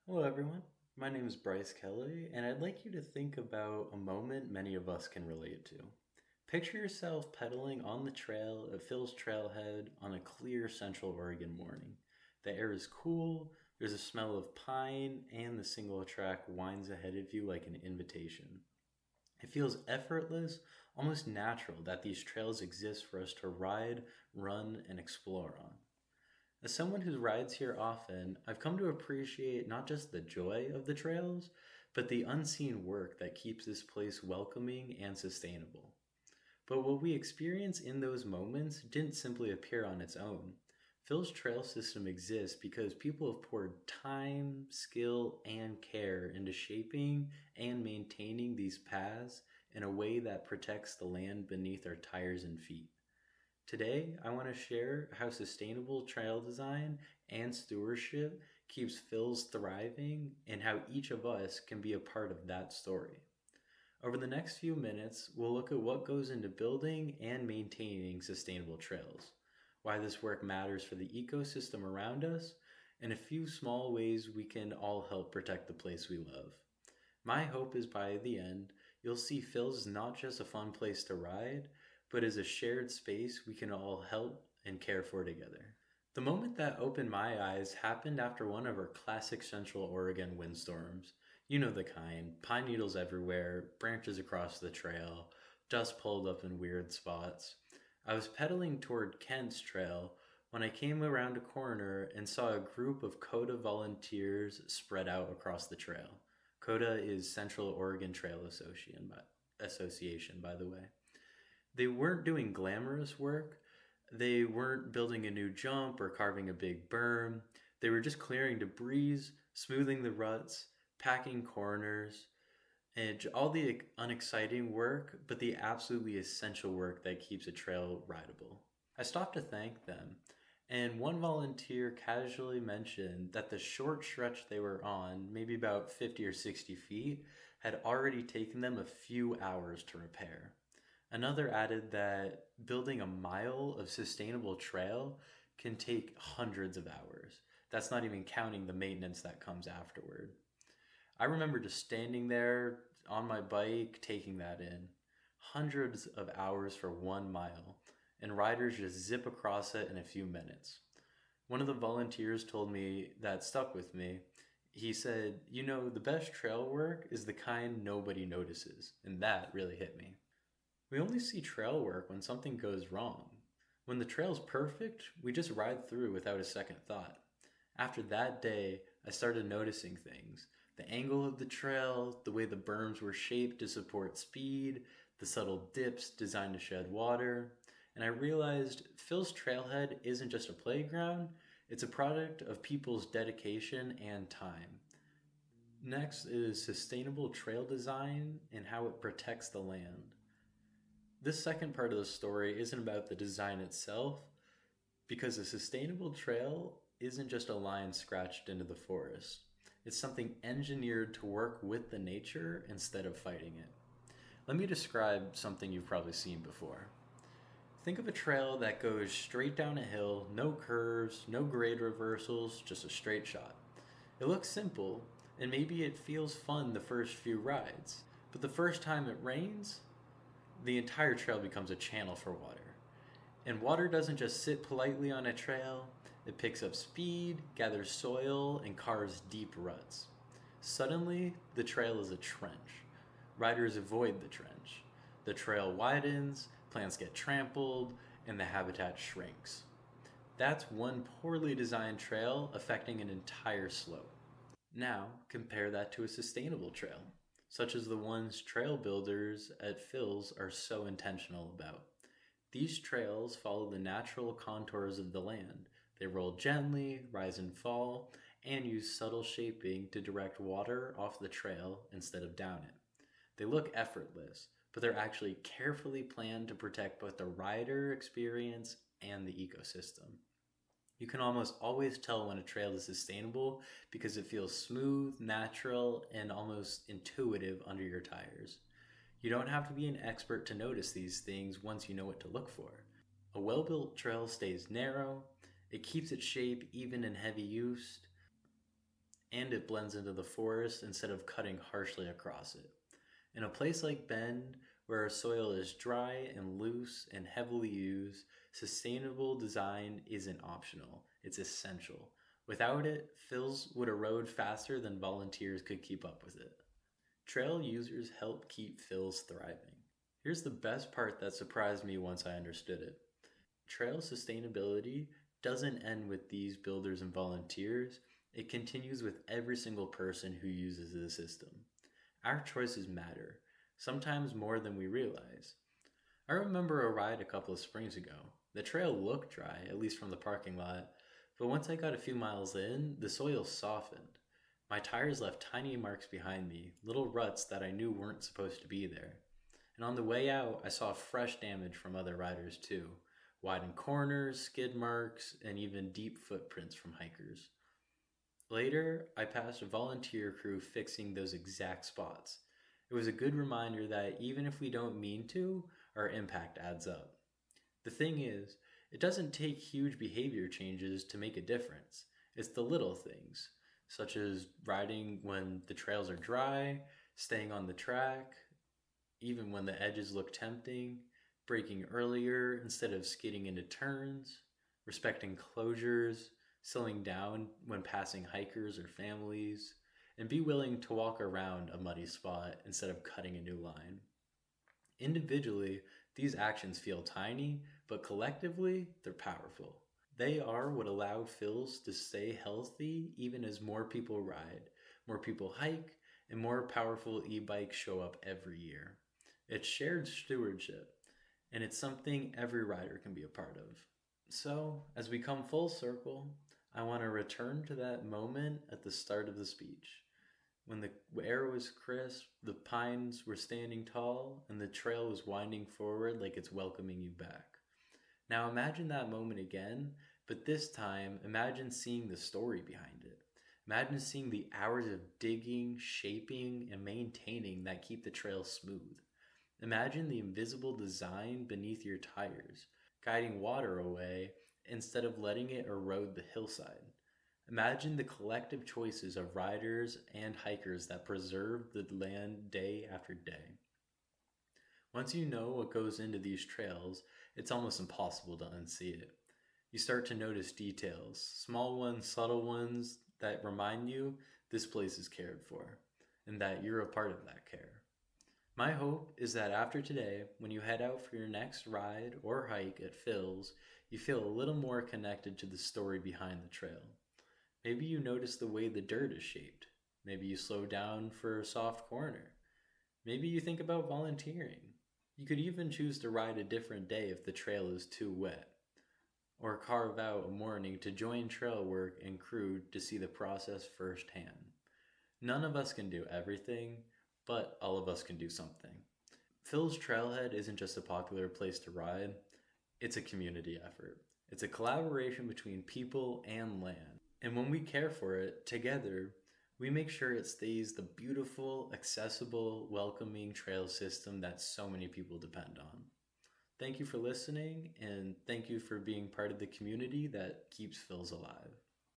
Hello, everyone. My name is Bryce Kelly, and I'd like you to think about a moment many of us can relate to. Picture yourself pedaling on the trail at Phil's Trailhead on a clear Central Oregon morning. The air is cool, there's a smell of pine, and the single track winds ahead of you like an invitation. It feels effortless, almost natural that these trails exist for us to ride, run, and explore on. As someone who rides here often, I've come to appreciate not just the joy of the trails, but the unseen work that keeps this place welcoming and sustainable. But what we experience in those moments didn't simply appear on its own. Phil's trail system exists because people have poured time, skill, and care into shaping and maintaining these paths in a way that protects the land beneath our tires and feet. Today, I want to share how sustainable trail design and stewardship keeps Phil's thriving and how each of us can be a part of that story. Over the next few minutes, we'll look at what goes into building and maintaining sustainable trails, why this work matters for the ecosystem around us, and a few small ways we can all help protect the place we love. My hope is by the end, you'll see Phil's is not just a fun place to ride, but is a shared space we can all help and care for together. The moment that opened my eyes happened after one of our classic Central Oregon windstorms. You know the kind: pine needles everywhere, branches across the trail, dust pulled up in weird spots. I was pedaling toward Kent's trail when I came around a corner and saw a group of CODA volunteers spread out across the trail. CODA is Central Oregon Trail Association, by the way. They weren't doing glamorous work. They weren't building a new jump or carving a big berm. They were just clearing debris, smoothing the ruts, packing corners, and all the unexciting work, but the absolutely essential work that keeps a trail rideable. I stopped to thank them, and one volunteer casually mentioned that the short stretch they were on, maybe about 50 or 60 feet, had already taken them a few hours to repair. Another added that building a mile of sustainable trail can take hundreds of hours. That's not even counting the maintenance that comes afterward. I remember just standing there on my bike, taking that in. Hundreds of hours for 1 mile, and riders just zip across it in a few minutes. One of the volunteers told me that stuck with me. He said, the best trail work is the kind nobody notices, and that really hit me. We only see trail work when something goes wrong. When the trail's perfect, we just ride through without a second thought. After that day, I started noticing things: the angle of the trail, the way the berms were shaped to support speed, the subtle dips designed to shed water, and I realized Phil's Trailhead isn't just a playground, it's a product of people's dedication and time. Next is sustainable trail design and how it protects the land. This second part of the story isn't about the design itself, because a sustainable trail isn't just a line scratched into the forest. It's something engineered to work with the nature instead of fighting it. Let me describe something you've probably seen before. Think of a trail that goes straight down a hill, no curves, no grade reversals, just a straight shot. It looks simple, and maybe it feels fun the first few rides, but the first time it rains, the entire trail becomes a channel for water. And water doesn't just sit politely on a trail, it picks up speed, gathers soil, and carves deep ruts. Suddenly, the trail is a trench. Riders avoid the trench. The trail widens, plants get trampled, and the habitat shrinks. That's one poorly designed trail affecting an entire slope. Now, compare that to a sustainable trail, such as the ones trail builders at Phil's are so intentional about. These trails follow the natural contours of the land. They roll gently, rise and fall, and use subtle shaping to direct water off the trail instead of down it. They look effortless, but they're actually carefully planned to protect both the rider experience and the ecosystem. You can almost always tell when a trail is sustainable because it feels smooth, natural, and almost intuitive under your tires. You don't have to be an expert to notice these things once you know what to look for. A well-built trail stays narrow, it keeps its shape even in heavy use, and it blends into the forest instead of cutting harshly across it. In a place like Bend, where our soil is dry and loose and heavily used, sustainable design isn't optional, it's essential. Without it, fills would erode faster than volunteers could keep up with it. Trail users help keep fills thriving. Here's the best part that surprised me once I understood it. Trail sustainability doesn't end with these builders and volunteers, it continues with every single person who uses the system. Our choices matter, sometimes more than we realize. I remember a ride a couple of springs ago. The trail looked dry, at least from the parking lot, but once I got a few miles in, the soil softened. My tires left tiny marks behind me, little ruts that I knew weren't supposed to be there. And on the way out, I saw fresh damage from other riders too. Widened corners, skid marks, and even deep footprints from hikers. Later, I passed a volunteer crew fixing those exact spots. It was a good reminder that even if we don't mean to, our impact adds up. The thing is, it doesn't take huge behavior changes to make a difference. It's the little things, such as riding when the trails are dry, staying on the track, even when the edges look tempting, braking earlier instead of skidding into turns, respecting closures, slowing down when passing hikers or families, and be willing to walk around a muddy spot instead of cutting a new line. Individually, these actions feel tiny, but collectively, they're powerful. They are what allow fills to stay healthy even as more people ride, more people hike, and more powerful e-bikes show up every year. It's shared stewardship, and it's something every rider can be a part of. So, as we come full circle, I want to return to that moment at the start of the speech. When the air was crisp, the pines were standing tall, and the trail was winding forward like it's welcoming you back. Now imagine that moment again, but this time imagine seeing the story behind it. Imagine seeing the hours of digging, shaping, and maintaining that keep the trail smooth. Imagine the invisible design beneath your tires, guiding water away instead of letting it erode the hillside. Imagine the collective choices of riders and hikers that preserve the land day after day. Once you know what goes into these trails, it's almost impossible to unsee it. You start to notice details, small ones, subtle ones, that remind you this place is cared for, and that you're a part of that care. My hope is that after today, when you head out for your next ride or hike at Phil's, you feel a little more connected to the story behind the trail. Maybe you notice the way the dirt is shaped. Maybe you slow down for a soft corner. Maybe you think about volunteering. You could even choose to ride a different day if the trail is too wet, or carve out a morning to join trail work and crew to see the process firsthand. None of us can do everything, but all of us can do something. Phil's Trailhead isn't just a popular place to ride, it's a community effort. It's a collaboration between people and land. And when we care for it together, we make sure it stays the beautiful, accessible, welcoming trail system that so many people depend on. Thank you for listening, and thank you for being part of the community that keeps Phil's alive.